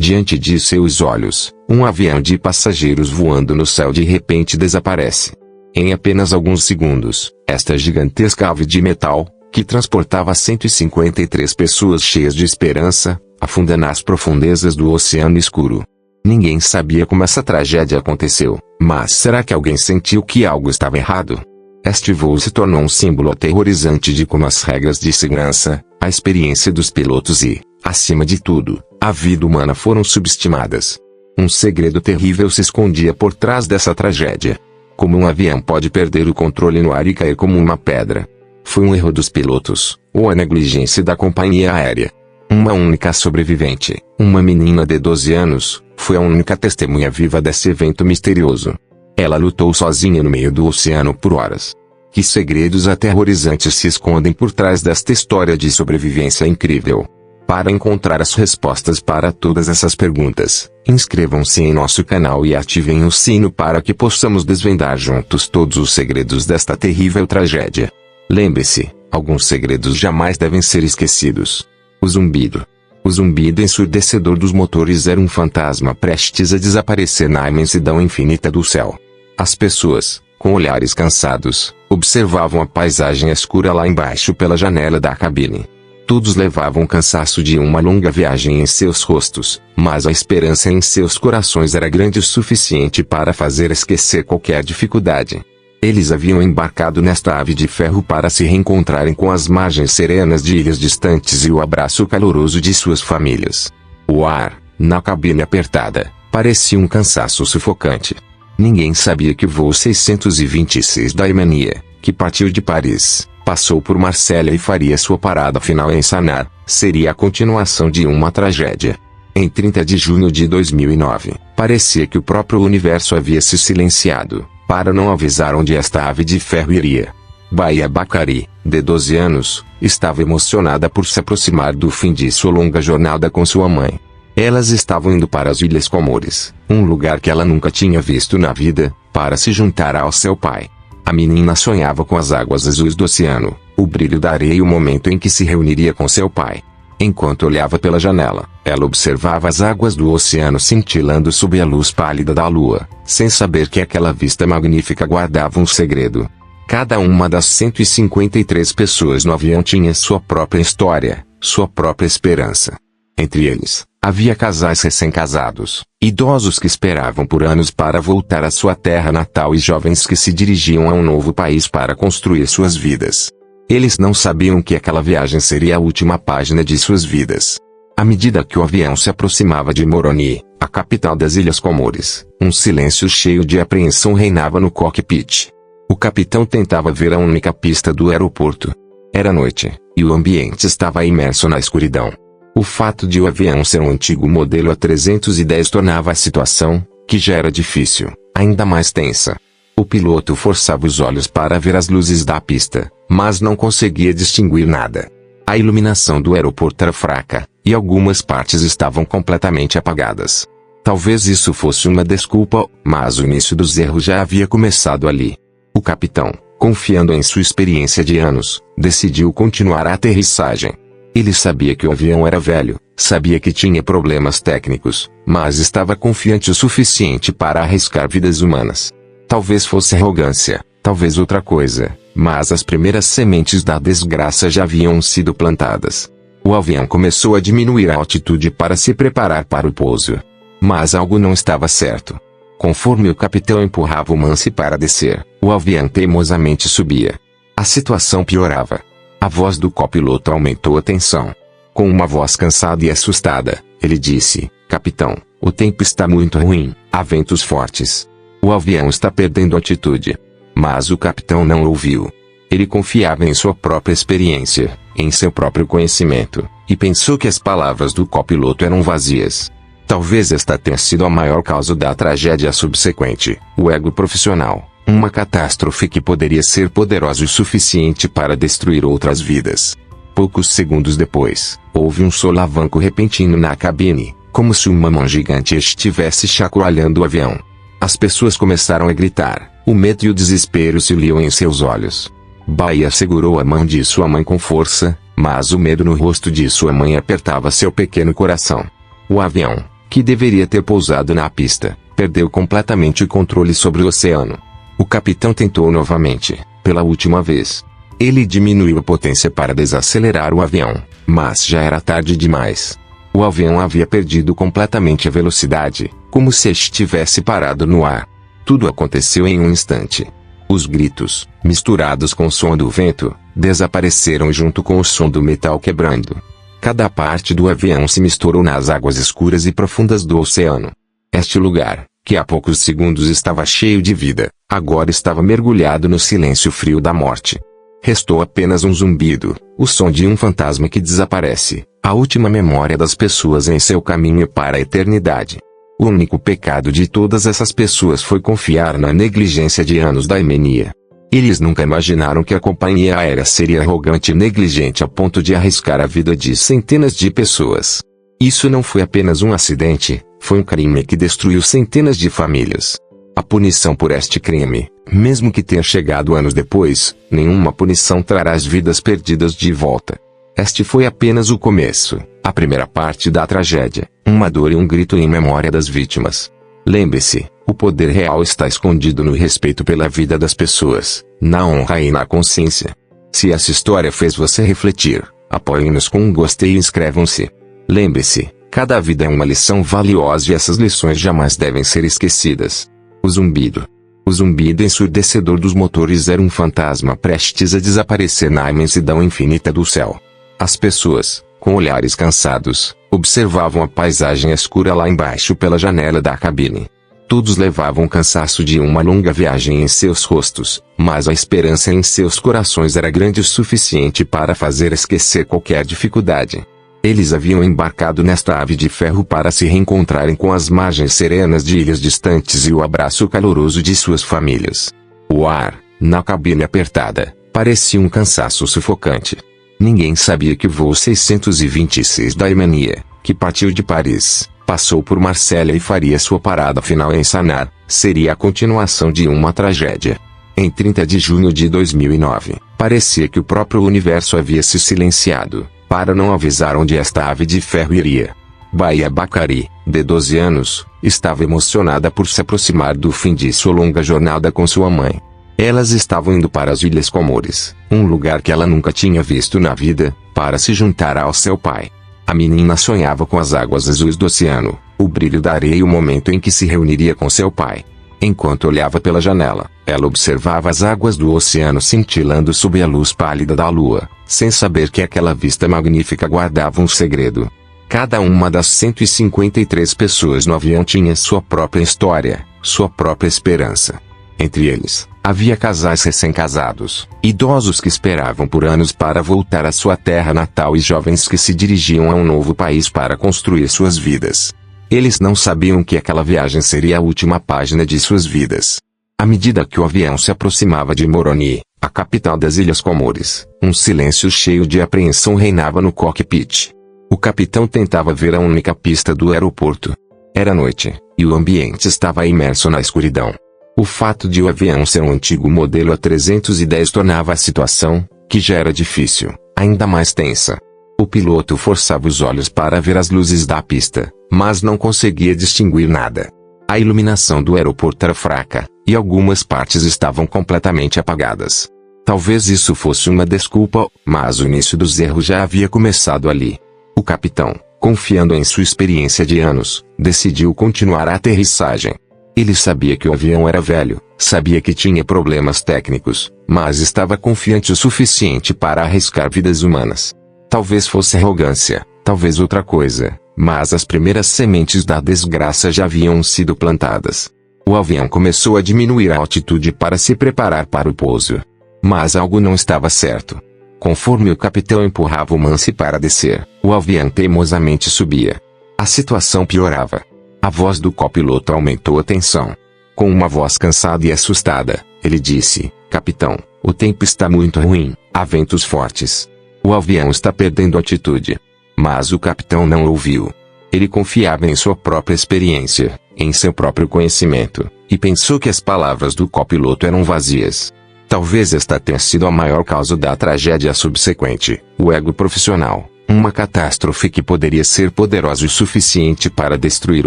Diante de seus olhos, um avião de passageiros voando no céu de repente desaparece. Em apenas alguns segundos, esta gigantesca ave de metal, que transportava 153 pessoas cheias de esperança, afunda nas profundezas do oceano escuro. Ninguém sabia como essa tragédia aconteceu, mas será que alguém sentiu que algo estava errado? Este voo se tornou um símbolo aterrorizante de como as regras de segurança, a experiência dos pilotos e, acima de tudo, a vida humana foram subestimadas. Um segredo terrível se escondia por trás dessa tragédia. Como um avião pode perder o controle no ar e cair como uma pedra? Foi um erro dos pilotos, ou a negligência da companhia aérea? Uma única sobrevivente, uma menina de 12 anos, foi a única testemunha viva desse evento misterioso. Ela lutou sozinha no meio do oceano por horas. Que segredos aterrorizantes se escondem por trás desta história de sobrevivência incrível? Para encontrar as respostas para todas essas perguntas, inscrevam-se em nosso canal e ativem o sino para que possamos desvendar juntos todos os segredos desta terrível tragédia. Lembre-se, alguns segredos jamais devem ser esquecidos. O zumbido. O zumbido ensurdecedor dos motores era um fantasma prestes a desaparecer na imensidão infinita do céu. As pessoas, com olhares cansados, observavam a paisagem escura lá embaixo pela janela da cabine. Todos levavam o cansaço de uma longa viagem em seus rostos, mas a esperança em seus corações era grande o suficiente para fazer esquecer qualquer dificuldade. Eles haviam embarcado nesta ave de ferro para se reencontrarem com as margens serenas de ilhas distantes e o abraço caloroso de suas famílias. O ar, na cabine apertada, parecia um cansaço sufocante. Ninguém sabia que o voo 626 da Imania, que partiu de Paris, passou por Marsella e faria sua parada final em Sannar, seria a continuação de uma tragédia. Em 30 de junho de 2009, parecia que o próprio universo havia se silenciado, para não avisar onde esta ave de ferro iria. Baia Bacari, de 12 anos, estava emocionada por se aproximar do fim de sua longa jornada com sua mãe. Elas estavam indo para as Ilhas Comores, um lugar que ela nunca tinha visto na vida, para se juntar ao seu pai. A menina sonhava com as águas azuis do oceano, o brilho da areia e o momento em que se reuniria com seu pai. Enquanto olhava pela janela, ela observava as águas do oceano cintilando sob a luz pálida da lua, sem saber que aquela vista magnífica guardava um segredo. Cada uma das 153 pessoas no avião tinha sua própria história, sua própria esperança. Entre eles, havia casais recém-casados, idosos que esperavam por anos para voltar à sua terra natal e jovens que se dirigiam a um novo país para construir suas vidas. Eles não sabiam que aquela viagem seria a última página de suas vidas. À medida que o avião se aproximava de Moroni, a capital das Ilhas Comores, um silêncio cheio de apreensão reinava no cockpit. O capitão tentava ver a única pista do aeroporto. Era noite, e o ambiente estava imerso na escuridão. O fato de o avião ser um antigo modelo A310 tornava a situação, que já era difícil, ainda mais tensa. O piloto forçava os olhos para ver as luzes da pista, mas não conseguia distinguir nada. A iluminação do aeroporto era fraca, e algumas partes estavam completamente apagadas. Talvez isso fosse uma desculpa, mas o início dos erros já havia começado ali. O capitão, confiando em sua experiência de anos, decidiu continuar a aterrissagem. Ele sabia que o avião era velho, sabia que tinha problemas técnicos, mas estava confiante o suficiente para arriscar vidas humanas. Talvez fosse arrogância, talvez outra coisa, mas as primeiras sementes da desgraça já haviam sido plantadas. O avião começou a diminuir a altitude para se preparar para o pouso. Mas algo não estava certo. Conforme o capitão empurrava o manche para descer, o avião teimosamente subia. A situação piorava. A voz do copiloto aumentou a tensão. Com uma voz cansada e assustada, ele disse: "Capitão, o tempo está muito ruim, há ventos fortes. O avião está perdendo altitude." Mas o capitão não ouviu. Ele confiava em sua própria experiência, em seu próprio conhecimento, e pensou que as palavras do copiloto eram vazias. Talvez esta tenha sido a maior causa da tragédia subsequente, o ego profissional, uma catástrofe que poderia ser poderosa o suficiente para destruir outras vidas. Poucos segundos depois, houve um solavanco repentino na cabine, como se uma mão gigante estivesse chacoalhando o avião. As pessoas começaram a gritar, o medo e o desespero se liam em seus olhos. Baia segurou a mão de sua mãe com força, mas o medo no rosto de sua mãe apertava seu pequeno coração. O avião, que deveria ter pousado na pista, perdeu completamente o controle sobre o oceano. O capitão tentou novamente, pela última vez. Ele diminuiu a potência para desacelerar o avião, mas já era tarde demais. O avião havia perdido completamente a velocidade, como se estivesse parado no ar. Tudo aconteceu em um instante. Os gritos, misturados com o som do vento, desapareceram junto com o som do metal quebrando. Cada parte do avião se misturou nas águas escuras e profundas do oceano. Este lugar, que há poucos segundos estava cheio de vida, agora estava mergulhado no silêncio frio da morte. Restou apenas um zumbido, o som de um fantasma que desaparece, a última memória das pessoas em seu caminho para a eternidade. O único pecado de todas essas pessoas foi confiar na negligência de anos da Hemenia. Eles nunca imaginaram que a companhia aérea seria arrogante e negligente a ponto de arriscar a vida de centenas de pessoas. Isso não foi apenas um acidente, foi um crime que destruiu centenas de famílias. A punição por este crime, mesmo que tenha chegado anos depois, nenhuma punição trará as vidas perdidas de volta. Este foi apenas o começo, a primeira parte da tragédia, uma dor e um grito em memória das vítimas. Lembre-se, o poder real está escondido no respeito pela vida das pessoas, na honra e na consciência. Se essa história fez você refletir, apoiem-nos com um gostei e inscrevam-se. Lembre-se, cada vida é uma lição valiosa e essas lições jamais devem ser esquecidas. O zumbido. O zumbido ensurdecedor dos motores era um fantasma prestes a desaparecer na imensidão infinita do céu. As pessoas, com olhares cansados, observavam a paisagem escura lá embaixo pela janela da cabine. Todos levavam o cansaço de uma longa viagem em seus rostos, mas a esperança em seus corações era grande o suficiente para fazer esquecer qualquer dificuldade. Eles haviam embarcado nesta ave de ferro para se reencontrarem com as margens serenas de ilhas distantes e o abraço caloroso de suas famílias. O ar, na cabine apertada, parecia um cansaço sufocante. Ninguém sabia que o voo 626 da Hemenia, que partiu de Paris, passou por Marsella e faria sua parada final em Sannar, seria a continuação de uma tragédia. Em 30 de junho de 2009, parecia que o próprio universo havia se silenciado, para não avisar onde esta ave de ferro iria. Baia Bacari, de 12 anos, estava emocionada por se aproximar do fim de sua longa jornada com sua mãe. Elas estavam indo para as Ilhas Comores, um lugar que ela nunca tinha visto na vida, para se juntar ao seu pai. A menina sonhava com as águas azuis do oceano, o brilho da areia e o momento em que se reuniria com seu pai. Enquanto olhava pela janela, ela observava as águas do oceano cintilando sob a luz pálida da lua, sem saber que aquela vista magnífica guardava um segredo. Cada uma das 153 pessoas no avião tinha sua própria história, sua própria esperança. Entre eles, havia casais recém-casados, idosos que esperavam por anos para voltar à sua terra natal e jovens que se dirigiam a um novo país para construir suas vidas. Eles não sabiam que aquela viagem seria a última página de suas vidas. À medida que o avião se aproximava de Moroni, a capital das Ilhas Comores, um silêncio cheio de apreensão reinava no cockpit. O capitão tentava ver a única pista do aeroporto. Era noite, e o ambiente estava imerso na escuridão. O fato de o avião ser um antigo modelo A310 tornava a situação, que já era difícil, ainda mais tensa. O piloto forçava os olhos para ver as luzes da pista, mas não conseguia distinguir nada. A iluminação do aeroporto era fraca, e algumas partes estavam completamente apagadas. Talvez isso fosse uma desculpa, mas o início dos erros já havia começado ali. O capitão, confiando em sua experiência de anos, decidiu continuar a aterrissagem. Ele sabia que o avião era velho, sabia que tinha problemas técnicos, mas estava confiante o suficiente para arriscar vidas humanas. Talvez fosse arrogância, talvez outra coisa, mas as primeiras sementes da desgraça já haviam sido plantadas. O avião começou a diminuir a altitude para se preparar para o pouso. Mas algo não estava certo. Conforme o capitão empurrava o manche para descer, o avião teimosamente subia. A situação piorava. A voz do copiloto aumentou a tensão. Com uma voz cansada e assustada, ele disse: "Capitão, o tempo está muito ruim, há ventos fortes. O avião está perdendo altitude." Mas o capitão não ouviu. Ele confiava em sua própria experiência, em seu próprio conhecimento, e pensou que as palavras do copiloto eram vazias. Talvez esta tenha sido a maior causa da tragédia subsequente, o ego profissional, Uma catástrofe que poderia ser poderosa o suficiente para destruir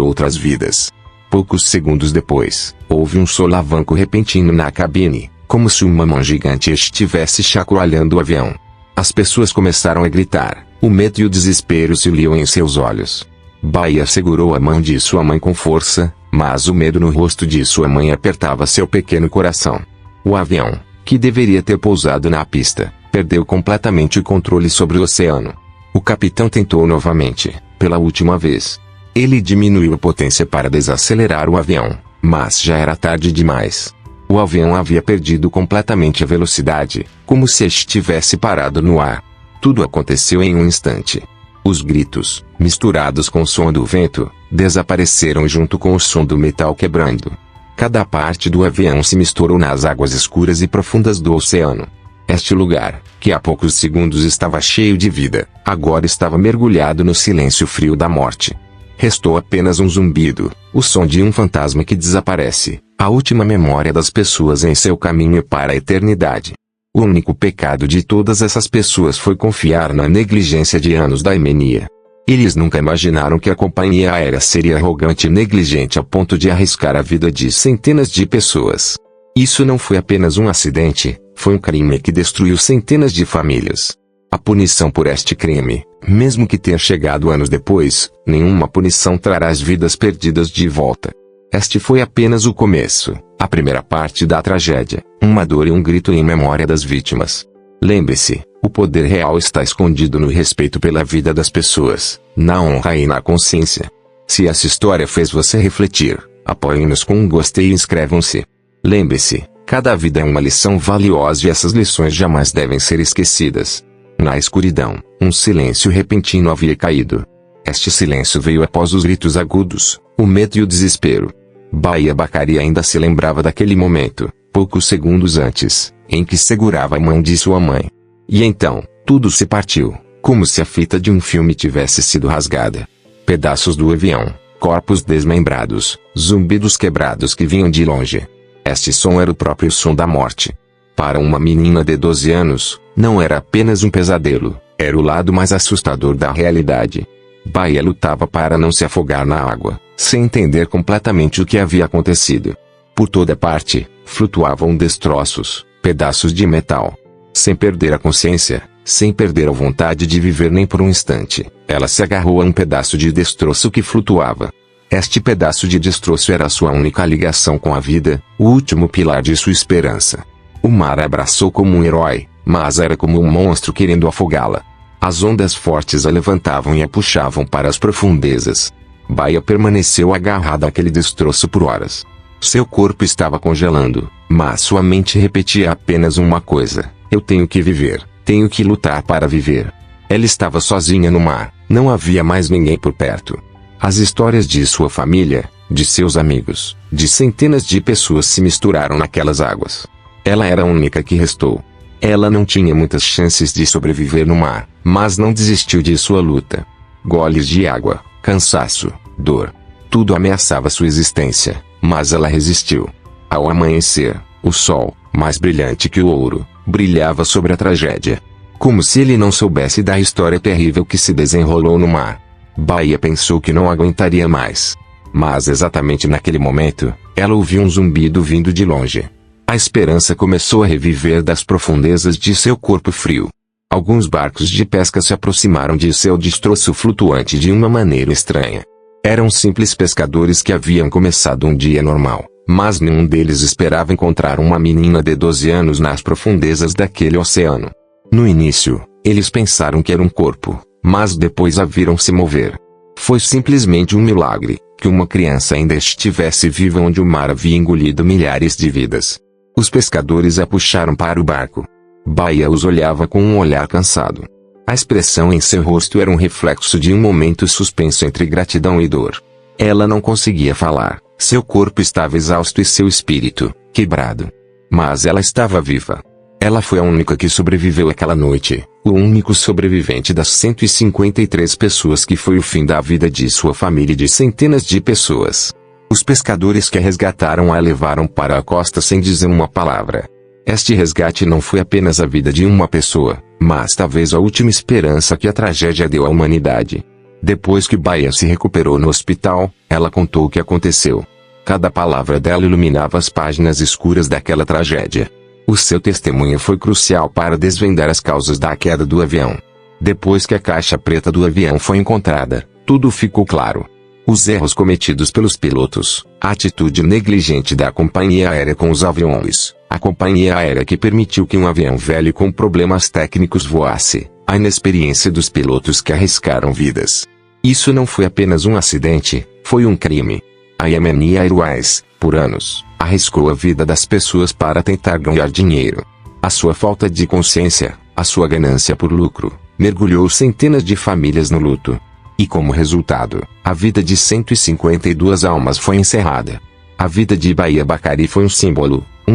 outras vidas. Poucos segundos depois, houve um solavanco repentino na cabine, como se uma mão gigante estivesse chacoalhando o avião. As pessoas começaram a gritar, o medo e o desespero se liam em seus olhos. Baia segurou a mão de sua mãe com força, mas o medo no rosto de sua mãe apertava seu pequeno coração. O avião, que deveria ter pousado na pista, perdeu completamente o controle sobre o oceano. O capitão tentou novamente, pela última vez. Ele diminuiu a potência para desacelerar o avião, mas já era tarde demais. O avião havia perdido completamente a velocidade, como se estivesse parado no ar. Tudo aconteceu em um instante. Os gritos, misturados com o som do vento, desapareceram junto com o som do metal quebrando. Cada parte do avião se misturou nas águas escuras e profundas do oceano. Este lugar, que há poucos segundos estava cheio de vida, agora estava mergulhado no silêncio frio da morte. Restou apenas um zumbido, o som de um fantasma que desaparece, a última memória das pessoas em seu caminho para a eternidade. O único pecado de todas essas pessoas foi confiar na negligência de anos da Himenia. Eles nunca imaginaram que a companhia aérea seria arrogante e negligente a ponto de arriscar a vida de centenas de pessoas. Isso não foi apenas um acidente, foi um crime que destruiu centenas de famílias. A punição por este crime, mesmo que tenha chegado anos depois, nenhuma punição trará as vidas perdidas de volta. Este foi apenas o começo, a primeira parte da tragédia, uma dor e um grito em memória das vítimas. Lembre-se, o poder real está escondido no respeito pela vida das pessoas, na honra e na consciência. Se essa história fez você refletir, apoiem-nos com um gostei e inscrevam-se. Lembre-se, cada vida é uma lição valiosa e essas lições jamais devem ser esquecidas. Na escuridão, um silêncio repentino havia caído. Este silêncio veio após os gritos agudos, o medo e o desespero. Baia Bacari ainda se lembrava daquele momento, poucos segundos antes, em que segurava a mão de sua mãe. E então, tudo se partiu, como se a fita de um filme tivesse sido rasgada. Pedaços do avião, corpos desmembrados, zumbidos quebrados que vinham de longe. Este som era o próprio som da morte. Para uma menina de 12 anos, não era apenas um pesadelo, era o lado mais assustador da realidade. Baia lutava para não se afogar na água, sem entender completamente o que havia acontecido. Por toda parte, flutuavam destroços, pedaços de metal. Sem perder a consciência, sem perder a vontade de viver nem por um instante, ela se agarrou a um pedaço de destroço que flutuava. Este pedaço de destroço era sua única ligação com a vida, o último pilar de sua esperança. O mar a abraçou como um herói, mas era como um monstro querendo afogá-la. As ondas fortes a levantavam e a puxavam para as profundezas. Baia permaneceu agarrada àquele destroço por horas. Seu corpo estava congelando, mas sua mente repetia apenas uma coisa: eu tenho que viver, tenho que lutar para viver. Ela estava sozinha no mar, não havia mais ninguém por perto. As histórias de sua família, de seus amigos, de centenas de pessoas se misturaram naquelas águas. Ela era a única que restou. Ela não tinha muitas chances de sobreviver no mar, mas não desistiu de sua luta. Goles de água, cansaço, dor. Tudo ameaçava sua existência, mas ela resistiu. Ao amanhecer, o sol, mais brilhante que o ouro, brilhava sobre a tragédia. Como se ele não soubesse da história terrível que se desenrolou no mar. Baia pensou que não aguentaria mais. Mas exatamente naquele momento, ela ouviu um zumbido vindo de longe. A esperança começou a reviver das profundezas de seu corpo frio. Alguns barcos de pesca se aproximaram de seu destroço flutuante de uma maneira estranha. Eram simples pescadores que haviam começado um dia normal, mas nenhum deles esperava encontrar uma menina de 12 anos nas profundezas daquele oceano. No início, eles pensaram que era um corpo, mas depois a viram se mover. Foi simplesmente um milagre, que uma criança ainda estivesse viva onde o mar havia engolido milhares de vidas. Os pescadores a puxaram para o barco. Baia os olhava com um olhar cansado. A expressão em seu rosto era um reflexo de um momento suspenso entre gratidão e dor. Ela não conseguia falar, seu corpo estava exausto e seu espírito, quebrado. Mas ela estava viva. Ela foi a única que sobreviveu àquela noite, o único sobrevivente das 153 pessoas que foi o fim da vida de sua família e de centenas de pessoas. Os pescadores que a resgataram a levaram para a costa sem dizer uma palavra. Este resgate não foi apenas a vida de uma pessoa, mas talvez a última esperança que a tragédia deu à humanidade. Depois que Bahia se recuperou no hospital, ela contou o que aconteceu. Cada palavra dela iluminava as páginas escuras daquela tragédia. O seu testemunho foi crucial para desvendar as causas da queda do avião. Depois que a caixa preta do avião foi encontrada, tudo ficou claro. Os erros cometidos pelos pilotos, a atitude negligente da companhia aérea com os aviões, a companhia aérea que permitiu que um avião velho com problemas técnicos voasse, a inexperiência dos pilotos que arriscaram vidas. Isso não foi apenas um acidente, foi um crime. A Yemeni Airways, por anos, arriscou a vida das pessoas para tentar ganhar dinheiro. A sua falta de consciência, a sua ganância por lucro, mergulhou centenas de famílias no luto. E como resultado, a vida de 152 almas foi encerrada. A vida de Bahia Bacari foi um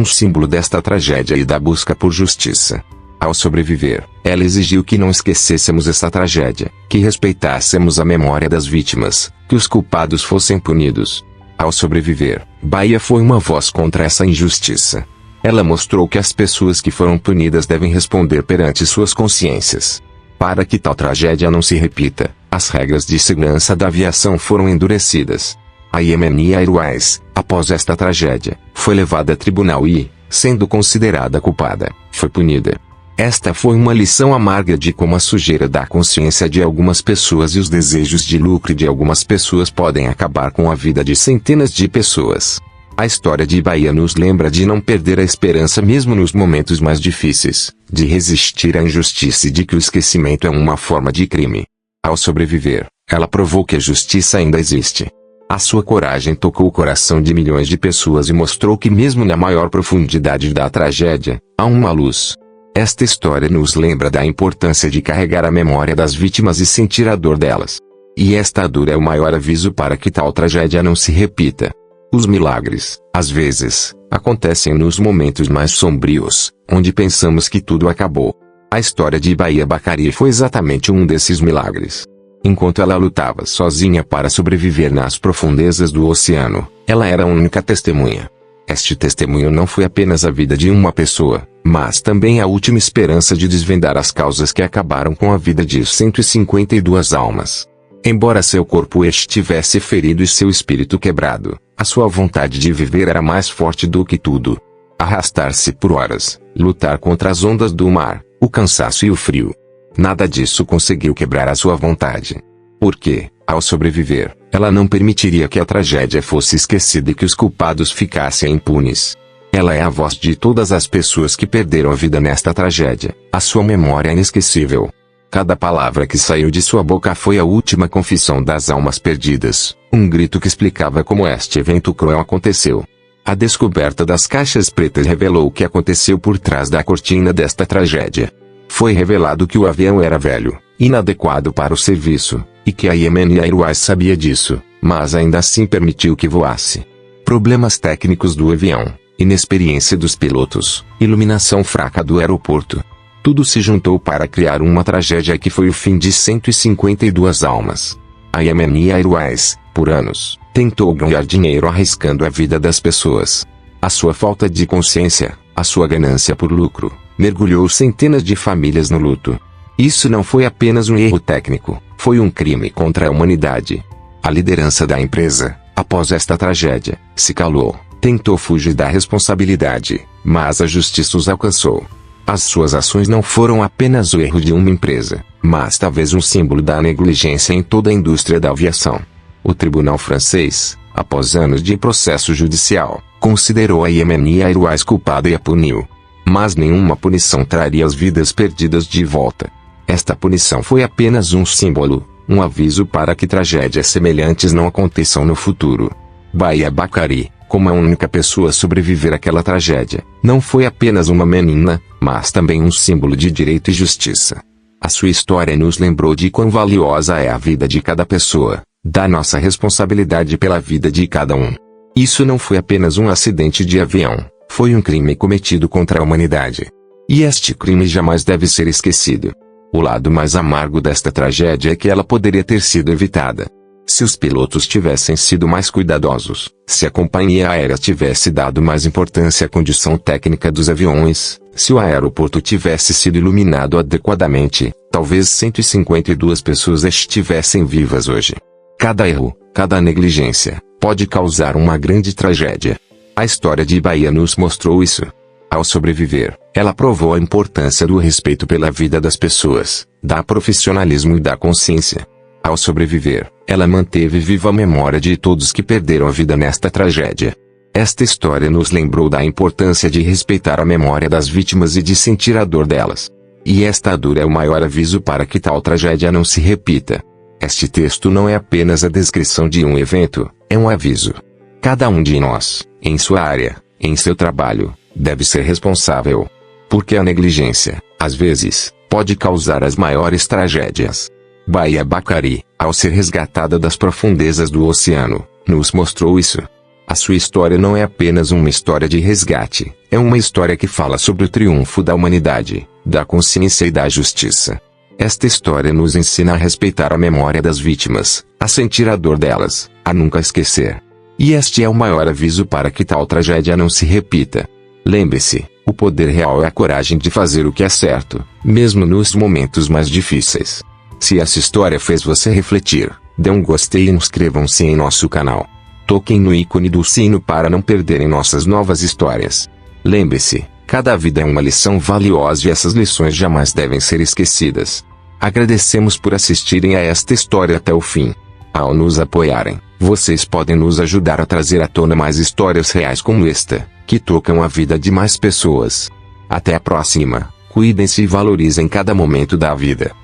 símbolo desta tragédia e da busca por justiça. Ao sobreviver, ela exigiu que não esquecêssemos essa tragédia, que respeitássemos a memória das vítimas, que os culpados fossem punidos. Ao sobreviver, Bahia foi uma voz contra essa injustiça. Ela mostrou que as pessoas que foram punidas devem responder perante suas consciências. Para que tal tragédia não se repita, as regras de segurança da aviação foram endurecidas. A Yemeni Airways, após esta tragédia, foi levada a tribunal e, sendo considerada culpada, foi punida. Esta foi uma lição amarga de como a sujeira da consciência de algumas pessoas e os desejos de lucro de algumas pessoas podem acabar com a vida de centenas de pessoas. A história de Bahia nos lembra de não perder a esperança mesmo nos momentos mais difíceis, de resistir à injustiça e de que o esquecimento é uma forma de crime. Ao sobreviver, ela provou que a justiça ainda existe. A sua coragem tocou o coração de milhões de pessoas e mostrou que mesmo na maior profundidade da tragédia, há uma luz. Esta história nos lembra da importância de carregar a memória das vítimas e sentir a dor delas. E esta dor é o maior aviso para que tal tragédia não se repita. Os milagres, às vezes, acontecem nos momentos mais sombrios, onde pensamos que tudo acabou. A história de Bahia Bacari foi exatamente um desses milagres. Enquanto ela lutava sozinha para sobreviver nas profundezas do oceano, ela era a única testemunha. Este testemunho não foi apenas a vida de uma pessoa, mas também a última esperança de desvendar as causas que acabaram com a vida de 152 almas. Embora seu corpo estivesse ferido e seu espírito quebrado, a sua vontade de viver era mais forte do que tudo. Arrastar-se por horas, lutar contra as ondas do mar, o cansaço e o frio. Nada disso conseguiu quebrar a sua vontade. Porque, ao sobreviver, ela não permitiria que a tragédia fosse esquecida e que os culpados ficassem impunes. Ela é a voz de todas as pessoas que perderam a vida nesta tragédia. A sua memória é inesquecível. Cada palavra que saiu de sua boca foi a última confissão das almas perdidas, um grito que explicava como este evento cruel aconteceu. A descoberta das caixas pretas revelou o que aconteceu por trás da cortina desta tragédia. Foi revelado que o avião era velho, inadequado para o serviço, e que a Yemeni Airways sabia disso, mas ainda assim permitiu que voasse. Problemas técnicos do avião, inexperiência dos pilotos, iluminação fraca do aeroporto. Tudo se juntou para criar uma tragédia que foi o fim de 152 almas. A Yemeni Airways, por anos, tentou ganhar dinheiro arriscando a vida das pessoas. A sua falta de consciência, a sua ganância por lucro, mergulhou centenas de famílias no luto. Isso não foi apenas um erro técnico, foi um crime contra a humanidade. A liderança da empresa, após esta tragédia, se calou, tentou fugir da responsabilidade, mas a justiça os alcançou. As suas ações não foram apenas o erro de uma empresa, mas talvez um símbolo da negligência em toda a indústria da aviação. O tribunal francês, após anos de processo judicial, considerou a Yemeni Airways culpada e a puniu. Mas nenhuma punição traria as vidas perdidas de volta. Esta punição foi apenas um símbolo, um aviso para que tragédias semelhantes não aconteçam no futuro. Bahia Bacari, como a única pessoa a sobreviver àquela tragédia, não foi apenas uma menina, mas também um símbolo de direito e justiça. A sua história nos lembrou de quão valiosa é a vida de cada pessoa, da nossa responsabilidade pela vida de cada um. Isso não foi apenas um acidente de avião, foi um crime cometido contra a humanidade. E este crime jamais deve ser esquecido. O lado mais amargo desta tragédia é que ela poderia ter sido evitada. Se os pilotos tivessem sido mais cuidadosos, se a companhia aérea tivesse dado mais importância à condição técnica dos aviões, se o aeroporto tivesse sido iluminado adequadamente, talvez 152 pessoas estivessem vivas hoje. Cada erro, cada negligência, pode causar uma grande tragédia. A história de Bahia nos mostrou isso. Ao sobreviver, ela provou a importância do respeito pela vida das pessoas, da profissionalismo e da consciência. Ao sobreviver, ela manteve viva a memória de todos que perderam a vida nesta tragédia. Esta história nos lembrou da importância de respeitar a memória das vítimas e de sentir a dor delas. E esta dor é o maior aviso para que tal tragédia não se repita. Este texto não é apenas a descrição de um evento, é um aviso. Cada um de nós, em sua área, em seu trabalho, deve ser responsável. Porque a negligência, às vezes, pode causar as maiores tragédias. Bahia Bacari, ao ser resgatada das profundezas do oceano, nos mostrou isso. A sua história não é apenas uma história de resgate, é uma história que fala sobre o triunfo da humanidade, da consciência e da justiça. Esta história nos ensina a respeitar a memória das vítimas, a sentir a dor delas, a nunca esquecer. E este é o maior aviso para que tal tragédia não se repita. Lembre-se, o poder real é a coragem de fazer o que é certo, mesmo nos momentos mais difíceis. Se essa história fez você refletir, dê um gostei e inscrevam-se em nosso canal. Toquem no ícone do sino para não perderem nossas novas histórias. Lembre-se, cada vida é uma lição valiosa e essas lições jamais devem ser esquecidas. Agradecemos por assistirem a esta história até o fim. Ao nos apoiarem, vocês podem nos ajudar a trazer à tona mais histórias reais como esta, que tocam a vida de mais pessoas. Até a próxima, cuidem-se e valorizem cada momento da vida.